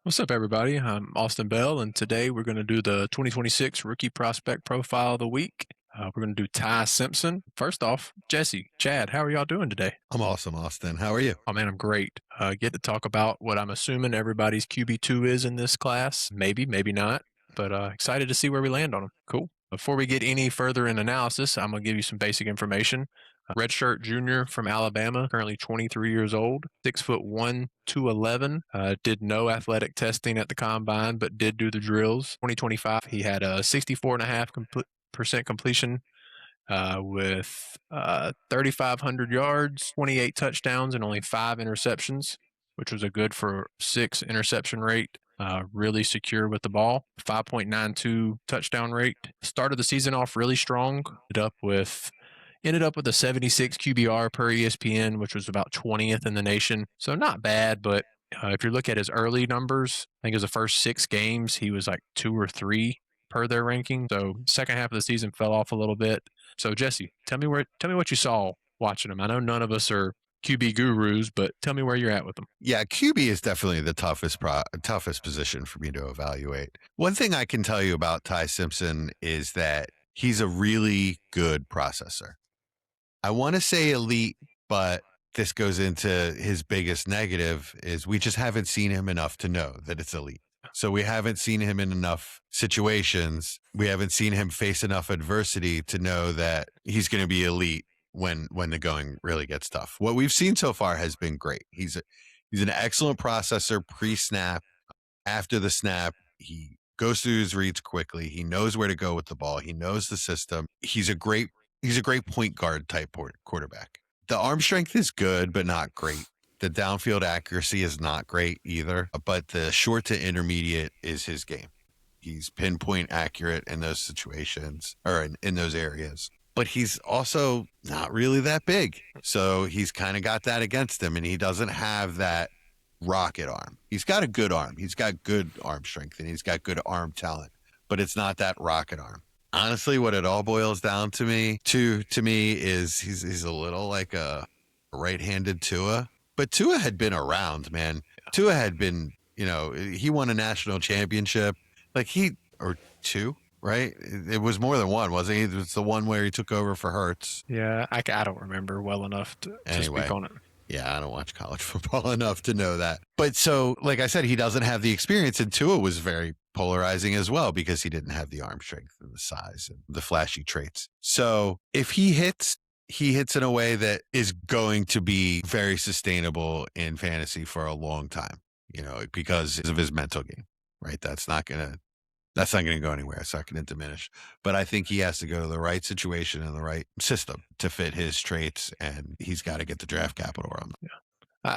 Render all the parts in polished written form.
What's up, everybody? I'm Austin Bell, and today we're going to do the 2026 Rookie Prospect Profile of the Week. We're going to do Ty Simpson. First off, Jesse, Chad, how are y'all doing today? I'm awesome, Austin. How are you? Oh, man, I'm great. Get to talk about what I'm assuming everybody's QB2 is in this class. Maybe, maybe not, but excited to see where we land on them. Cool. Before we get any further in analysis, I'm going to give you some basic information. Redshirt junior from Alabama, currently 23 years old, 6'1", 211. Did no athletic testing at the combine, but did do the drills. 2025, he had a 64.5% completion with 3,500 yards, 28 touchdowns, and only 5 interceptions, which was a good for 6 interception rate. Really secure with the ball. 5.92 touchdown rate. Started the season off really strong. Ended up with a 76 QBR per ESPN, which was about 20th in the nation. So not bad, but if you look at his early numbers, I think it was the first 6 games, he was like 2 or 3 per their ranking. So second half of the season fell off a little bit. So Jesse, tell me what you saw watching him. I know none of us are QB gurus, but tell me where you're at with them. Yeah, QB is definitely the toughest position for me to evaluate. One thing I can tell you about Ty Simpson is that he's a really good processor. I want to say elite, but this goes into his biggest negative is we just haven't seen him enough to know that it's elite. So we haven't seen him in enough situations. We haven't seen him face enough adversity to know that he's going to be elite when the going really gets tough. What we've seen so far has been great. He's an excellent processor pre-snap. After the snap, he goes through his reads quickly. He knows where to go with the ball. He knows the system. He's a great point guard type quarterback. The arm strength is good, but not great. The downfield accuracy is not great either, but the short to intermediate is his game. He's pinpoint accurate in those situations or in those areas, but he's also not really that big. So he's kind of got that against him, and he doesn't have that rocket arm. He's got a good arm. He's got good arm strength, and he's got good arm talent, but it's not that rocket arm. Honestly, what it all boils down to me is he's a little like a right-handed Tua, but Tua had been around, man. Tua had been, he won a national championship, or 2, right? It was more than one, wasn't he? It was the one where he took over for Hurts. Yeah, I don't remember well enough to speak on it. Yeah, I don't watch college football enough to know that. But so, like I said, he doesn't have the experience, and Tua was very polarizing as well because he didn't have the arm strength and the size and the flashy traits. So if he hits in a way that is going to be very sustainable in fantasy for a long time, because of his mental game, right? That's not going to go anywhere. It's not going to diminish. But I think he has to go to the right situation and the right system to fit his traits, and he's got to get the draft capital around them. Yeah.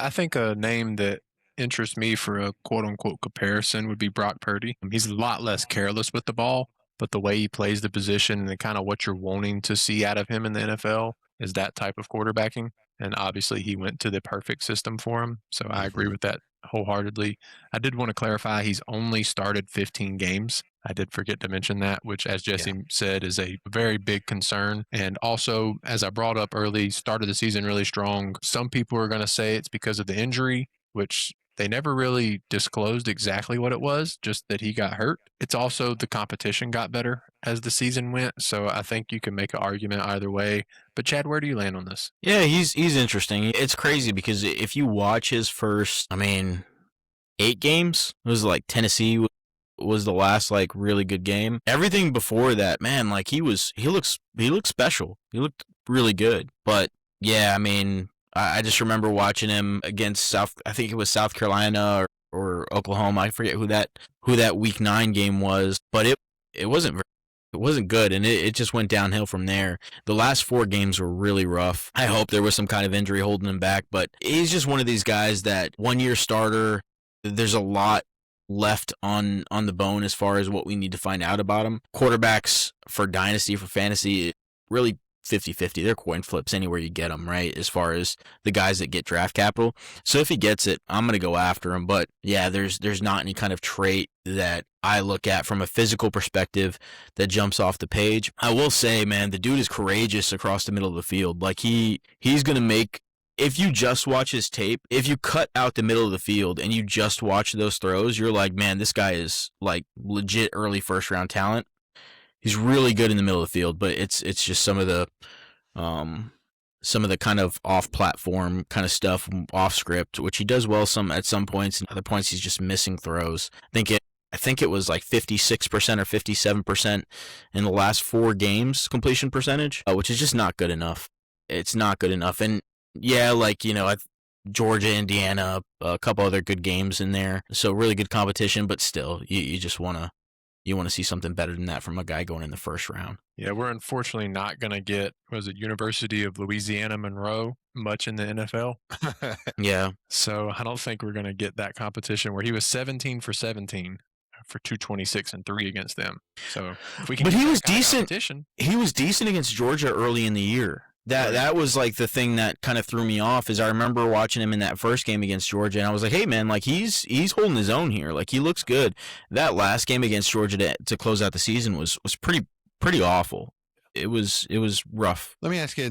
I think a name that interests me for a quote-unquote comparison would be Brock Purdy. He's a lot less careless with the ball, but the way he plays the position and kind of what you're wanting to see out of him in the NFL is that type of quarterbacking. And obviously he went to the perfect system for him. So I agree with that wholeheartedly. I did want to clarify he's only started 15 games. I did forget to mention that, which, as Jesse said, is a very big concern. And also, as I brought up early, started the season really strong. Some people are going to say it's because of the injury, which they never really disclosed exactly what it was, just that he got hurt. It's also the competition got better as the season went. So I think you can make an argument either way. But Chad, where do you land on this? Yeah, he's interesting. It's crazy because if you watch his first, 8 games, it was like Tennessee was the last really good game. Everything before that, man, he looked special. He looked really good. But yeah, I just remember watching him against I think it was South Carolina or Oklahoma. I forget who that week 9 game was, but it wasn't good, and it just went downhill from there. The last 4 games were really rough. I hope there was some kind of injury holding him back, but he's just one of these guys that 1-year starter. There's a lot left on the bone as far as what we need to find out about him. Quarterbacks for Dynasty, for fantasy, really 50-50. They're coin flips anywhere you get them, right, as far as the guys that get draft capital. So if he gets it, I'm going to go after him. But yeah, there's not any kind of trait that I look at from a physical perspective that jumps off the page. I will say, man, the dude is courageous across the middle of the field. He's going to make if you just watch his tape, if you cut out the middle of the field and you just watch those throws, you're like, man, this guy is like legit early first round talent. He's really good in the middle of the field, but it's just some of the kind of off platform kind of stuff, off script, which he does well at some points, and other points he's just missing throws. I think it was like 56% or 57% in the last 4 games completion percentage, which is just not good enough. It's not good enough. And yeah, like, Georgia, Indiana, a couple other good games in there. So really good competition, but still, you just want to see something better than that from a guy going in the first round. Yeah, we're unfortunately not going to get, University of Louisiana Monroe much in the NFL. Yeah. So I don't think we're going to get that competition where he was 17 for 17 for 226 and 3 against them. So if we can, but he was kind of decent. He was decent against Georgia early in the year. That was like the thing that kind of threw me off. Is I remember watching him in that first game against Georgia, and I was like, hey man, like he's holding his own here. Like he looks good. That last game against Georgia to close out the season was pretty awful. It was rough. Let me ask you,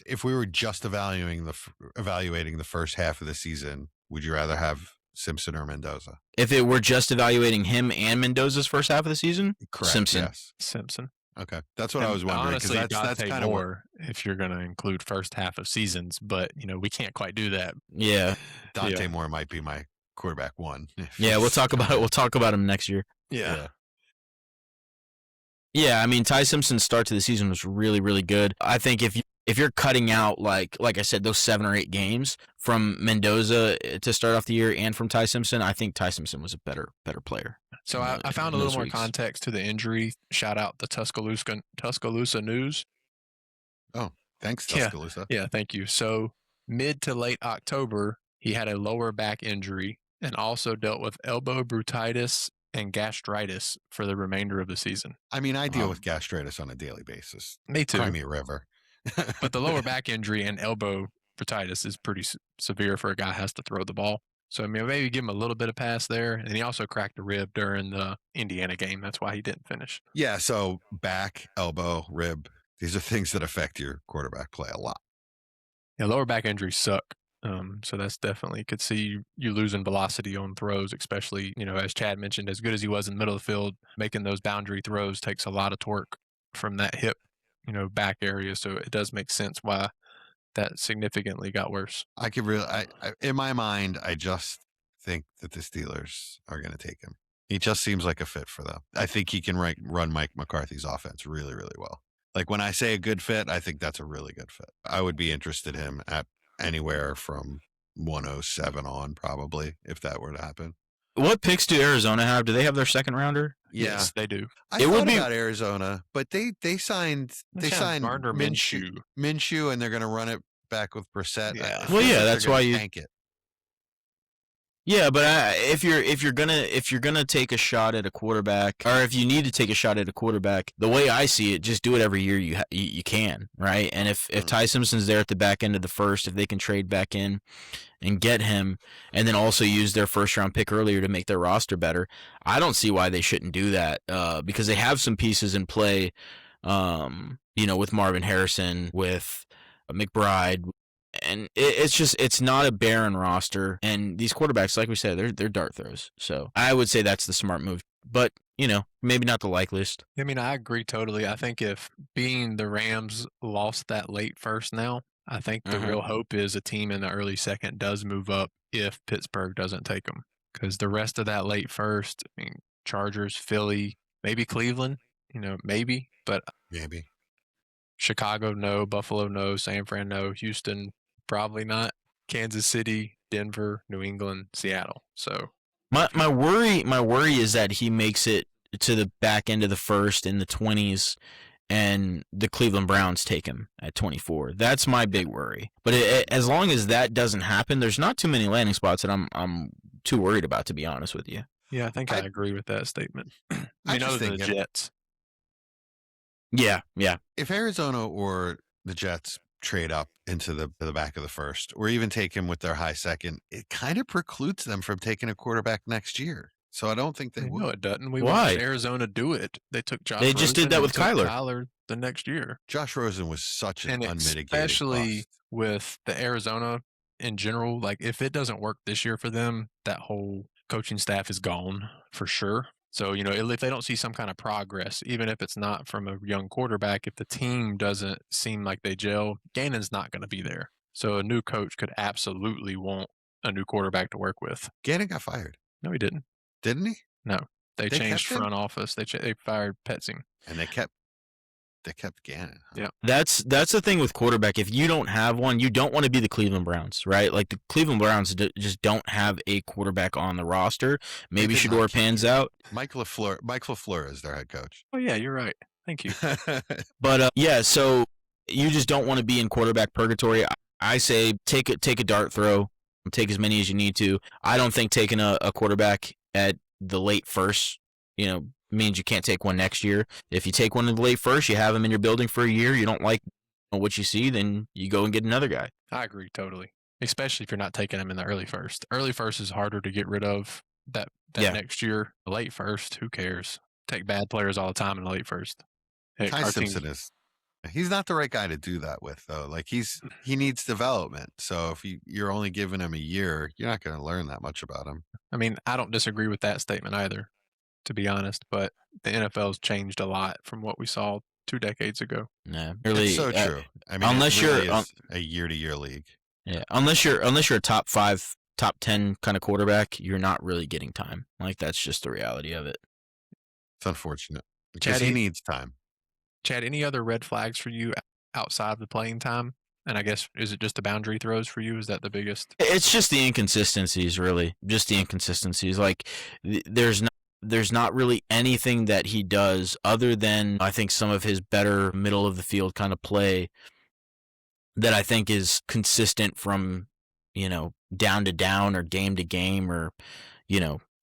if we were just evaluating the first half of the season, would you rather have Simpson or Mendoza? If it were just evaluating him and Mendoza's first half of the season, correct. Simpson. Yes. Simpson. Okay, that's what I was wondering. Honestly, that's kind of more if you're going to include first half of seasons, but we can't quite do that. Yeah, Dante Moore might be my quarterback 1. Yeah, we'll talk about it. We'll talk about him next year. Yeah. Yeah, I mean, Ty Simpson's start to the season was really, really good. I think if you're cutting out like I said, those 7 or 8 games from Mendoza to start off the year and from Ty Simpson, I think Ty Simpson was a better player. So I found a little more context to the injury. Shout out the Tuscaloosa News. Oh, thanks, Tuscaloosa. Yeah, thank you. So mid to late October, he had a lower back injury and also dealt with elbow bursitis and gastritis for the remainder of the season. I mean, I deal with gastritis on a daily basis. Me too. Cry me a river. But the lower back injury and elbow bursitis is pretty severe for a guy who has to throw the ball. So, I mean, maybe give him a little bit of pass there. And he also cracked a rib during the Indiana game. That's why he didn't finish. Yeah, so back, elbow, rib, these are things that affect your quarterback play a lot. Yeah, lower back injuries suck. So that's definitely could see you losing velocity on throws, especially, as Chad mentioned, as good as he was in the middle of the field, making those boundary throws takes a lot of torque from that hip, back area. So it does make sense why that significantly got worse. I could really, in my mind, I just think that the Steelers are going to take him. He just seems like a fit for them. I think he can run Mike McCarthy's offense really, really well. Like when I say a good fit, I think that's a really good fit. I would be interested in him at anywhere from 107 on, probably, if that were to happen. What picks do Arizona have? Do they have their second rounder? Yeah. Yes, they do. I thought about Arizona, but they signed Gardner Minshew, and they're going to run it back with Brissett. Yeah. Well, yeah, that's why you tank it. Yeah, but if you're gonna take a shot at a quarterback, or if you need to take a shot at a quarterback, the way I see it, just do it every year you can, right? And if Ty Simpson's there at the back end of the first, if they can trade back in and get him, and then also use their first round pick earlier to make their roster better, I don't see why they shouldn't do that. Because they have some pieces in play, with Marvin Harrison, with McBride. And it's not a barren roster. And these quarterbacks, like we said, they're dart throws. So I would say that's the smart move. But, maybe not the likeliest. I mean, I agree totally. I think if being the Rams lost that late first now, I think the real hope is a team in the early second does move up if Pittsburgh doesn't take them. Because the rest of that late first, I mean, Chargers, Philly, maybe Cleveland, maybe. But maybe. Chicago, no. Buffalo, no. San Fran, no. Houston, probably not. Kansas City, Denver, New England, Seattle. So my worry is that he makes it to the back end of the first in the 20s, and the Cleveland Browns take him at 24. That's my big worry. But as long as that doesn't happen, there's not too many landing spots that I'm too worried about, to be honest with you. Yeah, I think I agree with that statement. Other than the Jets. Yeah. If Arizona or the Jets trade up into the back of the first, or even take him with their high second, it kind of precludes them from taking a quarterback next year. So I don't think they No, would. it doesn't. We Why? watched Arizona do it. They took Josh They just did Rosen that and with took Kyler. Kyler the next year. Josh Rosen was such an And unmitigated especially bust. with the Arizona in general, like if it doesn't work this year for them, that whole coaching staff is gone for sure. So, if they don't see some kind of progress, even if it's not from a young quarterback, if the team doesn't seem like they gel, Gannon's not going to be there. So a new coach could absolutely want a new quarterback to work with. Gannon got fired, No, he didn't. didn't he? No, they changed kept him? front office. They fired Petzing. And they kept Gannon. Huh? Yeah. That's the thing with quarterback. If you don't have one, you don't want to be the Cleveland Browns, right? Like the Cleveland Browns just don't have a quarterback on the roster. Maybe did Shador not keep pans out, Mike LaFleur is their head coach. Oh yeah, you're right. Thank you. but yeah. So you just don't want to be in quarterback purgatory. I say take a dart throw, take as many as you need to. I don't think taking a quarterback at the late first, means you can't take one next year. If you take one in the late first, you have him in your building for a year. You don't like what you see, then you go and get another guy. I agree totally. Especially if you're not taking him in the early first. Early first is harder to get rid of that Yeah. next year. The late first, who cares? Take bad players all the time in the late first. Heck, Ty our team- Simpson he's not the right guy to do that with, though. Like he needs development. So if you're only giving him a year, you're not going to learn that much about him. I mean, I don't disagree with that statement either, to be honest, but the NFL's changed a lot from what we saw 2 decades ago. Yeah, really. It's so true. I mean, unless it really you're is a year-to-year league. Yeah, unless you're a top 5, top 10 kind of quarterback, you're not really getting time. Like that's just the reality of it. It's unfortunate because Chatty- he needs time. Chad, any other red flags for you outside of the playing time? And I guess, is it just the boundary throws for you? Is that the biggest? It's just the inconsistencies, really. Just the inconsistencies. Like there's not really anything that he does other than I think some of his better middle of the field kind of play that I think is consistent from, down to down or game to game or,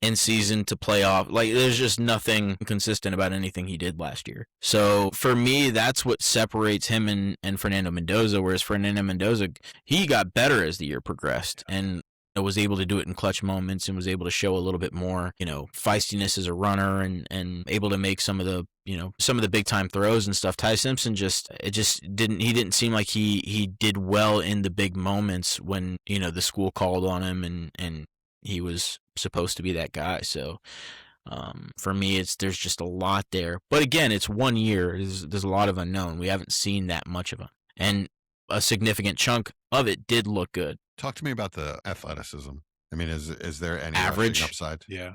in season to playoff. Like there's just nothing consistent about anything he did last year. So for me, that's what separates him and Fernando Mendoza, whereas Fernando Mendoza, he got better as the year progressed and was able to do it in clutch moments and was able to show a little bit more, feistiness as a runner and able to make some of the big time throws and stuff. Ty Simpson didn't seem like he did well in the big moments when, the school called on him and he was supposed to be that guy. So for me, there's just a lot there. But again, it's 1 year. There's a lot of unknown. We haven't seen that much of him. And a significant chunk of it did look good. Talk to me about the athleticism. I mean, is there any Average? rushing upside? Yeah.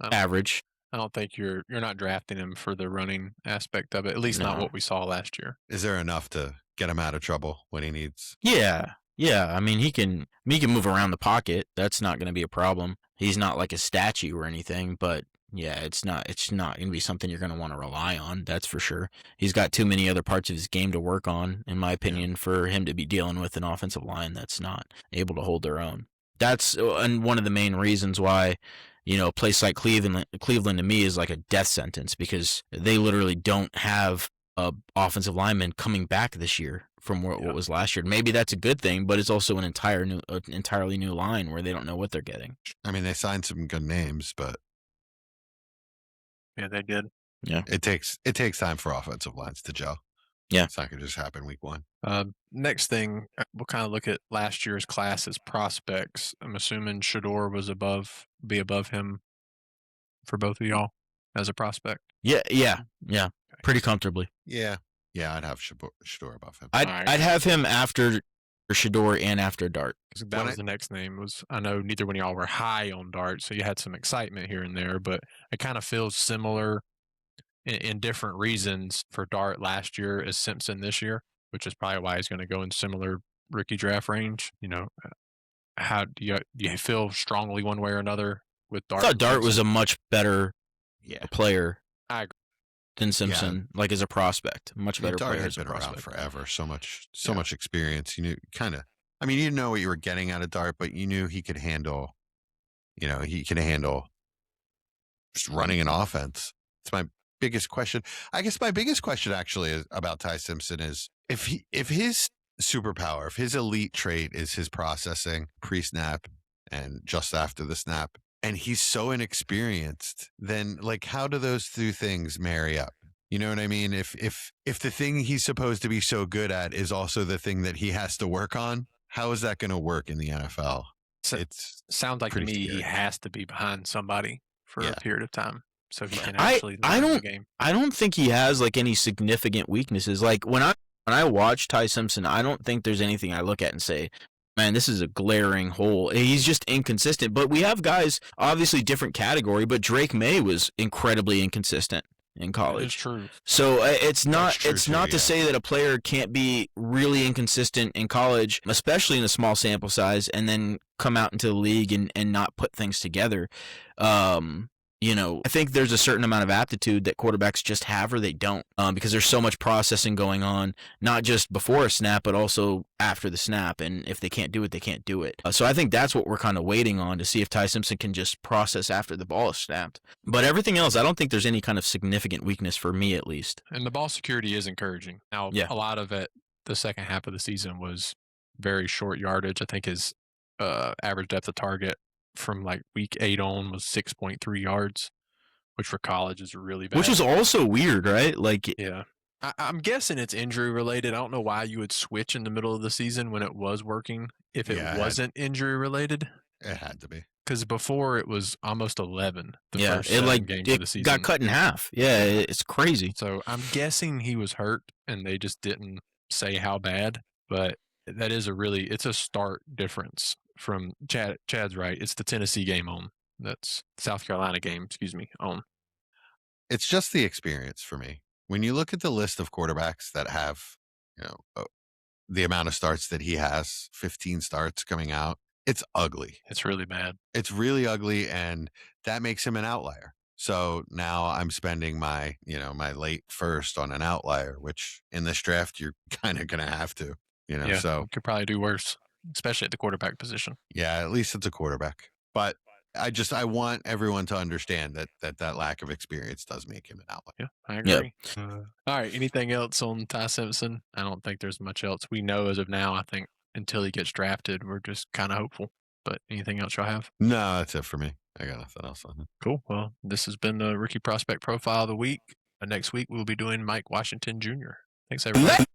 Average. I don't think you're not drafting him for the running aspect of it, at least not No. what we saw last year. Is there enough to get him out of trouble when he needs? Yeah. I mean, he can move around the pocket. That's not going to be a problem. He's not like a statue or anything, but yeah, it's not going to be something you're going to want to rely on. That's for sure. He's got too many other parts of his game to work on, in my opinion, for him to be dealing with an offensive line that's not able to hold their own. That's one of the main reasons why, a place like Cleveland to me is like a death sentence because they literally don't have a offensive lineman coming back this year from what was last year. Maybe that's a good thing, but it's also an entirely new line where they don't know what they're getting. I mean, they signed some good names, but Yeah, they did. Yeah, it takes time for offensive lines to gel. Yeah. It's not going to just happen week 1. Next thing, we'll kind of look at last year's class as prospects. I'm assuming Shador was be above him for both of y'all as a prospect. Yeah, pretty comfortably. Yeah, I'd have Shador above him. I'd have him after Shador and after Dart. That was the next name. I know neither one of y'all were high on Dart, so you had some excitement here and there, but it kind of feels similar in different reasons for Dart last year as Simpson this year, which is probably why he's going to go in similar rookie draft range. How do you feel strongly one way or another with Dart? I thought Dart was a much better player I agree. than Simpson, like as a prospect. Much better Dart player had as a been around prospect. forever. So much experience. You knew I mean, you didn't know what you were getting out of Dart, but you knew he could handle. He could handle just running an offense. It's my biggest question. I guess my biggest question actually is about Ty Simpson is if his superpower, if his elite trait is his processing pre-snap and just after the snap, and he's so inexperienced, then like how do those two things marry up? You know what I mean? If the thing he's supposed to be so good at is also the thing that he has to work on, how is that going to work in the NFL? So, It's sounds like to pretty me he scary. has to be behind somebody for Yeah. a period of time so he can I actually I learn the don't game. I don't think he has like any significant weaknesses. Like when I watch Ty Simpson, I don't think there's anything I look at and say, man, this is a glaring hole. He's just inconsistent. But we have guys, obviously different category, but Drake May was incredibly inconsistent in That is college. true. So it's not true it's too, not to yeah. say that a player can't be really inconsistent in college, especially in a small sample size, and then come out into the league and not put things together. I think there's a certain amount of aptitude that quarterbacks just have or they don't, because there's so much processing going on, not just before a snap, but also after the snap. And if they can't do it, they can't do it. So I think that's what we're kind of waiting on to see if Ty Simpson can just process after the ball is snapped. But everything else, I don't think there's any kind of significant weakness for me, at least. And the ball security is encouraging. Now, Yeah. a lot of it, the second half of the season was very short yardage. I think his average depth of target from like week 8 on was 6.3 yards, which for college is really bad. Which is also weird, right? Like, yeah. I'm guessing it's injury related. I don't know why you would switch in the middle of the season when it was working if it Yeah, wasn't injury related. it had to be. Because before it was almost 11 the yeah, first it 7 like games of the it season. got cut in half. Yeah, it's crazy. So I'm guessing he was hurt and they just didn't say how bad. But that is it's a stark difference from Chad's right. It's the Tennessee game on. That's South Carolina game, excuse me, on. It's just the experience for me. When you look at the list of quarterbacks that have, the amount of starts that he has, 15 starts coming out, it's ugly. It's really bad. It's really ugly, and that makes him an outlier. So now I'm spending my late first on an outlier, which in this draft you're kind of going to have to, Yeah, so you could probably do worse, especially at the quarterback position. yeah, at least it's a quarterback. But I want everyone to understand that lack of experience does make him an outlier. Yeah, I Yeah. agree. All right, anything else on Ty Simpson? I don't think there's much else we know as of now. I think until he gets drafted, we're just kind of hopeful. But anything else y'all have? No, that's it for me. I got nothing else on it. Cool. Well, this has been the Rookie Prospect Profile of the Week. Next week, we'll be doing Mike Washington Jr. Thanks, everybody.